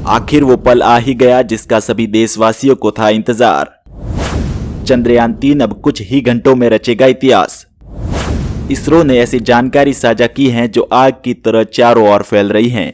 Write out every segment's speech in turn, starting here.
आखिर वो पल आ ही गया जिसका सभी देशवासियों को था इंतजार। चंद्रयान-3 अब कुछ ही घंटों में रचेगा इतिहास। इसरो ने ऐसी जानकारी साझा की है जो आग की तरह चारों ओर फैल रही हैं।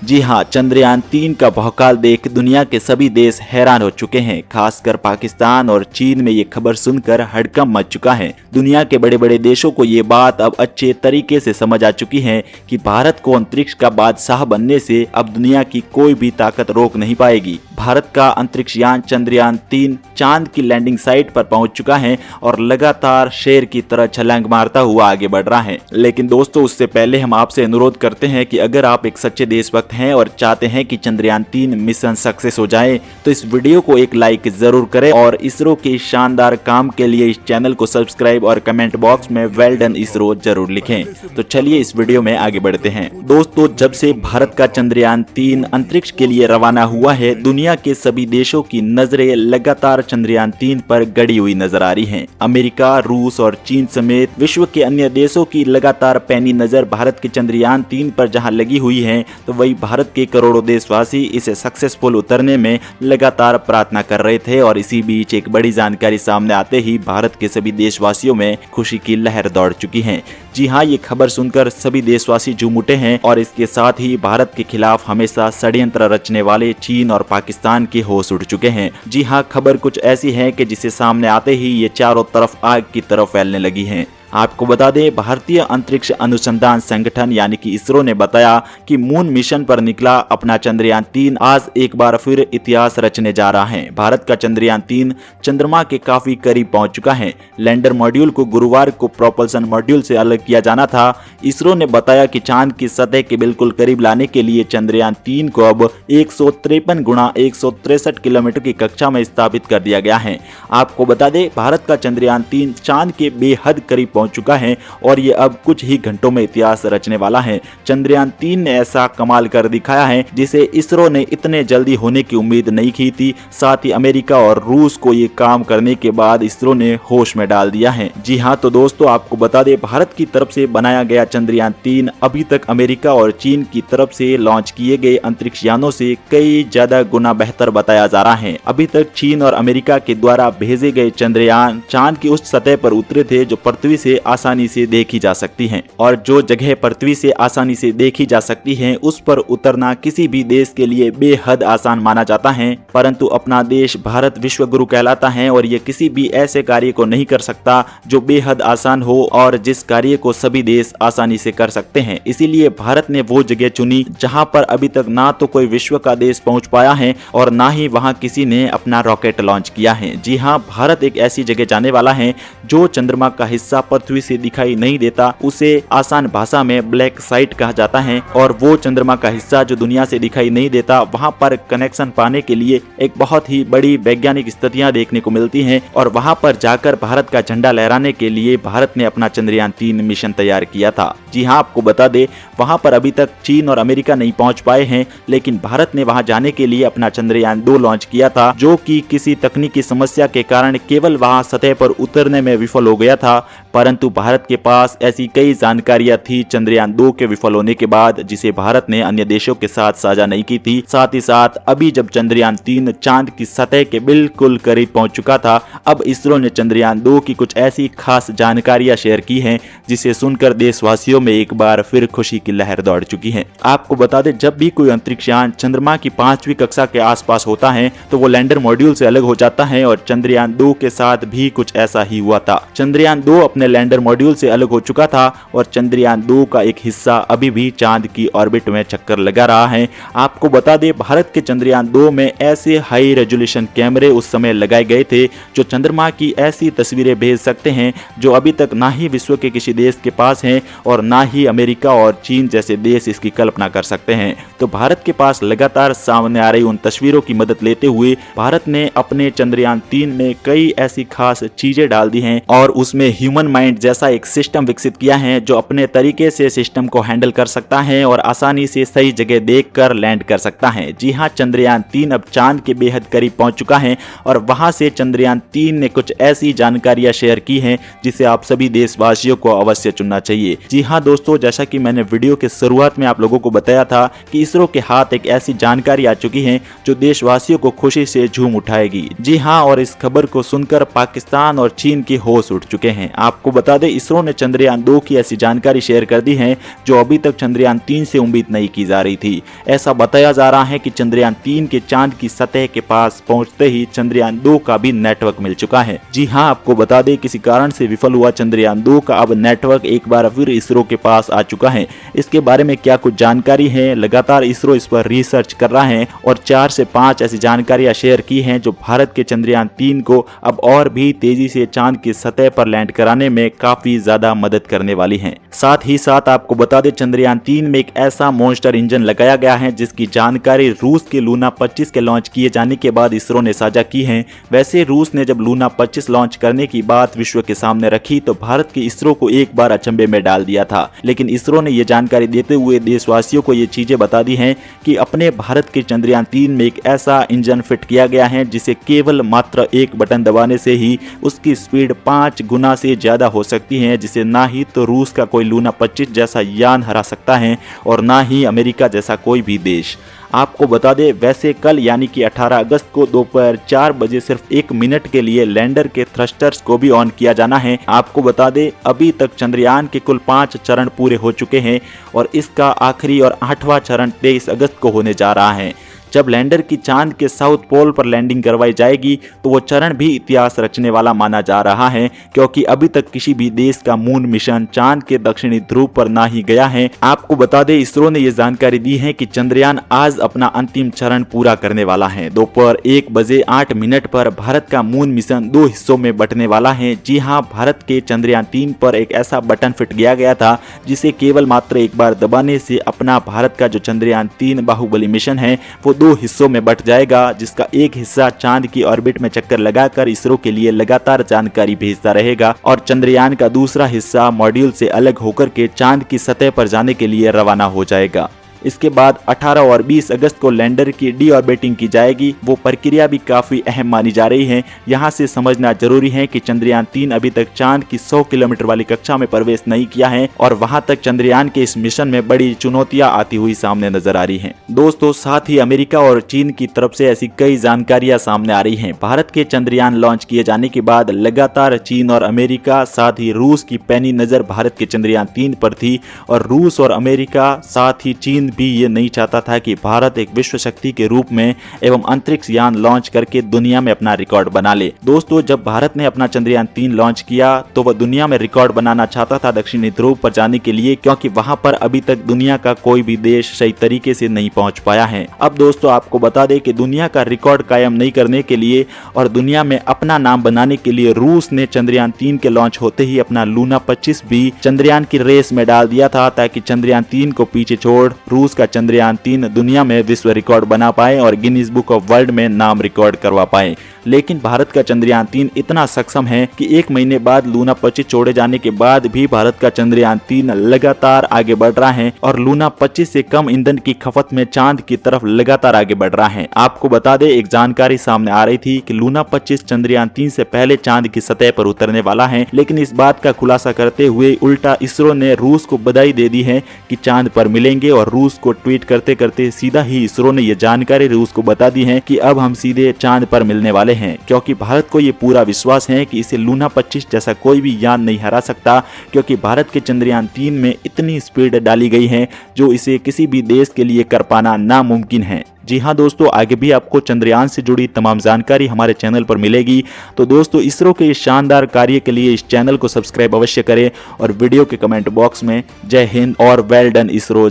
जी हां, चंद्रयान-3 का भौकाल देख दुनिया के सभी देश हैरान हो चुके हैं। खासकर पाकिस्तान और चीन में ये खबर सुनकर हड़कंप मच चुका है। दुनिया के बड़े बड़े देशों को ये बात अब अच्छे तरीके से समझ आ चुकी है कि भारत को अंतरिक्ष का बादशाह बनने से अब दुनिया की कोई भी ताकत रोक नहीं पाएगी। भारत का अंतरिक्ष यान चंद्रयान-3 चांद की लैंडिंग साइट पर पहुंच चुका है और लगातार शेर की तरह छलांग मारता हुआ आगे बढ़ रहा है। लेकिन दोस्तों, उससे पहले हम आपसे अनुरोध करते हैं कि अगर आप एक सच्चे देशभक्त हैं और चाहते हैं कि चंद्रयान-3 मिशन सक्सेस हो जाए तो इस वीडियो को एक लाइक जरूर करें और इसरो के शानदार काम के लिए इस चैनल को सब्सक्राइब और कमेंट बॉक्स में वेल डन इसरो जरूर लिखें। तो चलिए इस वीडियो में आगे बढ़ते हैं। दोस्तों, जब से भारत का चंद्रयान-3 अंतरिक्ष के लिए रवाना हुआ है, दुनिया के सभी देशों की नजरें लगातार चंद्रयान-3 पर गड़ी हुई नजर आ रही हैं। अमेरिका, रूस और चीन समेत विश्व के अन्य देशों की लगातार पैनी नजर भारत के चंद्रयान-3 पर जहां लगी हुई है, तो वही भारत के करोड़ों देशवासी इसे सक्सेसफुल उतरने में लगातार प्रार्थना कर रहे थे। और इसी बीच एक बड़ी जानकारी सामने आते ही भारत के सभी देशवासियों में खुशी की लहर दौड़ चुकी है। जी हां, ये खबर सुनकर सभी देशवासी झूम उठे हैं और इसके साथ ही भारत के खिलाफ हमेशा षड्यंत्र रचने वाले चीन और पाकिस्तान के होश उड़ चुके हैं। जी हां, खबर कुछ ऐसी है कि जिसे सामने आते ही ये चारों तरफ आग की तरफ फैलने लगी है। आपको बता दें, भारतीय अंतरिक्ष अनुसंधान संगठन यानी कि इसरो ने बताया कि मून मिशन पर निकला अपना चंद्रयान-3 आज एक बार फिर इतिहास रचने जा रहा है। भारत का चंद्रयान-3 चंद्रमा के काफी करीब पहुंच चुका है। लैंडर मॉड्यूल को गुरुवार को प्रोपल्सन मॉड्यूल से अलग किया जाना था। इसरो ने बताया कि चांद की सतह के बिल्कुल करीब लाने के लिए चंद्रयान-3 को अब 153 गुणा 163 किलोमीटर की कक्षा में स्थापित कर दिया गया है। आपको बता दें, भारत का चंद्रयान-3 चांद के बेहद करीब पहुंच चुका है और ये अब कुछ ही घंटों में इतिहास रचने वाला है। चंद्रयान-3 ने ऐसा कमाल कर दिखाया है जिसे इसरो ने इतने जल्दी होने की उम्मीद नहीं की थी। साथ ही अमेरिका और रूस को ये काम करने के बाद इसरो ने होश में डाल दिया है। जी हां, तो दोस्तों आपको बता दें, भारत की तरफ से बनाया गया चंद्रयान-3 अभी तक अमेरिका और चीन की तरफ से लॉन्च किए गए अंतरिक्ष यानों से कई ज्यादा गुना बेहतर बताया जा रहा है। अभी तक चीन और अमेरिका के द्वारा भेजे गए चंद्रयान चांद की उस सतह पर उतरे थे जो पृथ्वी से आसानी से देखी जा सकती हैं, और जो जगह पृथ्वी से आसानी से देखी जा सकती हैं उस पर उतरना किसी भी देश के लिए बेहद आसान माना जाता है। परंतु अपना देश भारत विश्व गुरु कहलाता है और ये किसी भी ऐसे कार्य को नहीं कर सकता जो बेहद आसान हो और जिस कार्य को सभी देश आसानी से कर सकते हैं। इसीलिए भारत ने वो जगह चुनी जहां पर अभी तक ना तो कोई विश्व का देश पहुंच पाया है और ना ही वहां किसी ने अपना रॉकेट लॉन्च किया है। जी हां, भारत एक ऐसी जगह जाने वाला है जो चंद्रमा का हिस्सा पृथ्वी से दिखाई नहीं देता। उसे आसान भाषा में ब्लैक साइट कहा जाता है और वो चंद्रमा का हिस्सा जो दुनिया से दिखाई नहीं देता, वहां पर कनेक्शन पाने के लिए एक बहुत ही बड़ी वैज्ञानिक स्थितियां देखने को मिलती हैं और वहां पर जाकर भारत का झंडा लहराने के लिए भारत ने अपना चंद्रयान-3 मिशन तैयार किया था। जी हां, आपको बता दें, वहां पर अभी तक चीन और अमेरिका नहीं पहुंच पाए हैं, लेकिन भारत ने वहां जाने के लिए अपना चंद्रयान-2 लॉन्च किया था, जो कि किसी तकनीकी समस्या के कारण केवल वहां सतह पर उतरने में विफल हो गया था। परंतु भारत के पास ऐसी कई जानकारियां थी चंद्रयान-2 के विफल होने के बाद जिसे भारत ने अन्य देशों के साथ साझा नहीं की थी। साथ ही साथ अभी जब चंद्रयान-3 चांद की सतह के बिल्कुल करीब पहुंच चुका था, अब इसरो ने चंद्रयान-2 की कुछ ऐसी खास जानकारियां शेयर की हैं जिसे सुनकर देशवासियों में एक बार फिर खुशी की लहर दौड़ चुकी है। आपको बता दें, जब भी कोई अंतरिक्ष यान चंद्रमा की 5वीं कक्षा के आसपास होता है तो वो लैंडर मॉड्यूल से अलग हो जाता है और चंद्रयान-2 के साथ भी कुछ ऐसा ही हुआ था। चंद्रयान-2 अपने लैंडर मॉड्यूल से अलग हो चुका था और चंद्रयान-2 का एक हिस्सा अभी भी चांद की ऑर्बिट में चक्कर लगा रहा है। आपको बता दें, भारत के चंद्रयान-2 में ऐसे हाई रेजोल्यूशन कैमरे उस समय लगाए गए थे जो चंद्रमा की ऐसी तस्वीरें भेज सकते हैं जो अभी तक ना ही विश्व के किसी देश के पास हैं और ना ही अमेरिका और चीन जैसे देश इसकी कल्पना कर सकते हैं। तो भारत के पास लगातार सामने आ रही उन तस्वीरों की मदद लेते हुए भारत ने अपने चंद्रयान-3 में कई ऐसी खास चीजें डाल दी हैं और उसमें ह्यूमन माइंड जैसा एक सिस्टम विकसित किया है जो अपने तरीके से सिस्टम को हैंडल कर सकता है और आसानी से सही जगह देखकर लैंड कर सकता है। जी हां, चंद्रयान 3 अब चांद के बेहद करीब पहुंच चुका है और वहां से चंद्रयान 3 ने कुछ ऐसी जानकारियां शेयर की हैं जिसे आप सभी देशवासियों को अवश्य चुनना चाहिए। जी हां दोस्तों, जैसा कि मैंने वीडियो के शुरुआत में आप लोगों को बताया था कि इसरो के हाथ एक ऐसी जानकारी आ चुकी है जो देशवासियों को खुशी से झूम उठाएगी। जी हां, और इस खबर को सुनकर पाकिस्तान और चीन के होश उठ चुके हैं। आपको बता दें, इसरो ने चंद्रयान 2 की ऐसी जानकारी शेयर कर दी है जो अभी तक चंद्रयान 3 से उम्मीद नहीं की जा रही थी। ऐसा बताया जा रहा है कि चंद्रयान 3 के चांद की सतह के पास पहुंचते ही चंद्रयान 2 का भी नेटवर्क मिल चुका है। जी हां, आपको बता दें, किसी कारण से विफल हुआ चंद्रयान 2 का अब नेटवर्क एक बार फिर इसरो के पास आ चुका है। इसके बारे में क्या कुछ जानकारी है, लगातार इसरो इस पर रिसर्च कर रहा है और 4 से 5 ऐसी जानकारियां शेयर की हैं जो भारत के चंद्रयान 3 को अब और भी तेजी से चांद की सतह पर लैंड कराने में काफी ज्यादा मदद करने वाली हैं। साथ ही साथ आपको बता दें, चंद्रयान 3 में एक ऐसा मॉन्स्टर इंजन लगाया गया है जिसकी जानकारी रूस के लूना 25 के लॉन्च किए जाने के बाद इसरो ने साझा की है। वैसे रूस ने जब लूना 25 लॉन्च करने की बात विश्व के सामने रखी तो भारत के इसरो को एक बार अचंभे में डाल दिया था, लेकिन इसरो ने यह जानकारी देते हुए देशवासियों को ये चीजें बता दी हैं कि अपने भारत के चंद्रयान 3 में एक ऐसा इंजन फिट किया गया है जिसे केवल मात्र एक बटन दबाने से ही उसकी स्पीड 5 गुना से ज्यादा हो सकती है, जिसे ना ही तो रूस का कोई लूना 25 जैसा यान हरा सकता है और ना ही अमेरिका जैसा कोई भी देश। आपको बता दें, वैसे कल यानी कि 18 अगस्त को दोपहर 4 बजे सिर्फ 1 मिनट के लिए लैंडर के थ्रस्टर्स को भी ऑन किया जाना है। आपको बता दें, अभी तक चंद्रयान के कुल 5 चरण पूरे हो चुके हैं और इसका आखिरी और 8वां चरण 23 अगस्त को होने जा रहा है। जब लैंडर की चांद के साउथ पोल पर लैंडिंग करवाई जाएगी तो वो चरण भी इतिहास रचने वाला माना जा रहा है, क्योंकि अभी तक किसी भी देश का मून मिशन चांद के दक्षिणी ध्रुव पर ना ही गया है। आपको बता दें, इसरो ने ये जानकारी दी है कि चंद्रयान आज अपना अंतिम चरण पूरा करने वाला है। दोपहर 1 बजे 8 मिनट पर भारत का मून मिशन 2 हिस्सों में बंटने वाला है। जी हाँ, भारत के चंद्रयान 3 पर एक ऐसा बटन फिट किया गया था जिसे केवल मात्र एक बार दबाने से अपना भारत का जो चंद्रयान 3 बाहुबली मिशन है वो 2 हिस्सों में बंट जाएगा, जिसका एक हिस्सा चांद की ऑर्बिट में चक्कर लगाकर इसरो के लिए लगातार जानकारी भेजता रहेगा और चंद्रयान का दूसरा हिस्सा मॉड्यूल से अलग होकर के चांद की सतह पर जाने के लिए रवाना हो जाएगा। इसके बाद 18 और 20 अगस्त को लैंडर की डी ऑर्बिटिंग की जाएगी। वो प्रक्रिया भी काफी अहम मानी जा रही है। यहाँ से समझना जरूरी है कि चंद्रयान 3 अभी तक चांद की 100 किलोमीटर वाली कक्षा में प्रवेश नहीं किया है और वहां तक चंद्रयान के इस मिशन में बड़ी चुनौतियां आती हुई सामने नजर आ रही हैं। दोस्तों, साथ ही अमेरिका और चीन की तरफ से ऐसी कई जानकारियां सामने आ रही हैं। भारत के चंद्रयान लॉन्च किए जाने के बाद लगातार चीन और अमेरिका साथ ही रूस की पैनी नजर भारत के चंद्रयान 3 पर थी और रूस और अमेरिका साथ ही चीन भी ये नहीं चाहता था कि भारत एक विश्व शक्ति के रूप में एवं अंतरिक्ष यान लॉन्च करके दुनिया में अपना रिकॉर्ड बना ले। दोस्तों, जब भारत ने अपना चंद्रयान 3 लॉन्च किया तो वह दुनिया में रिकॉर्ड बनाना चाहता था दक्षिणी ध्रुव पर जाने के लिए, क्योंकि वहां पर अभी तक दुनिया का कोई भी देश सही तरीके से नहीं पहुंच पाया है। अब दोस्तों, आपको बता दें कि दुनिया का रिकॉर्ड कायम नहीं करने के लिए और दुनिया में अपना नाम बनाने के लिए रूस ने चंद्रयान 3 के लॉन्च होते ही अपना लूना 25 भी चंद्रयान की रेस में डाल दिया था, ताकि चंद्रयान 3 को पीछे छोड़ रूस का चंद्रयान 3 दुनिया में विश्व रिकॉर्ड बना पाए और गिनीज बुक ऑफ वर्ल्ड में नाम रिकॉर्ड करवा पाए। लेकिन भारत का चंद्रयान 3 इतना सक्षम है कि 1 महीने बाद लूना 25 छोड़े जाने के बाद भी भारत का चंद्रयान 3 लगातार आगे बढ़ रहा है और लूना 25 से कम ईंधन की खपत में चांद की तरफ लगातार आगे बढ़ रहा है। आपको बता दें, एक जानकारी सामने आ रही थी कि लूना 25 चंद्रयान 3 से पहले चांद की सतह पर उतरने वाला है, लेकिन इस बात का खुलासा करते हुए उल्टा इसरो ने रूस को बधाई दे दी है कि चांद पर मिलेंगे और रूस को ट्वीट करते करते सीधा ही इसरो ने यह जानकारी रूस को बता दी है कि अब हम सीधे चांद पर मिलने वाले हैं, क्योंकि भारत को ये पूरा विश्वास है कि इसे लूना 25 जैसा कोई भी यान नहीं हरा सकता, क्योंकि भारत के चंद्रयान 3 में इतनी स्पीड डाली गई है जो इसे किसी भी देश के लिए कर पाना नामुमकिन है। जी हाँ दोस्तों, आगे भी आपको चंद्रयान से जुड़ी तमाम जानकारी हमारे चैनल पर मिलेगी। तो दोस्तों, इसरो के इस शानदार कार्य के लिए इस चैनल को सब्सक्राइब अवश्य करें और वीडियो के कमेंट बॉक्स में जय हिंद और वेल डन इसरो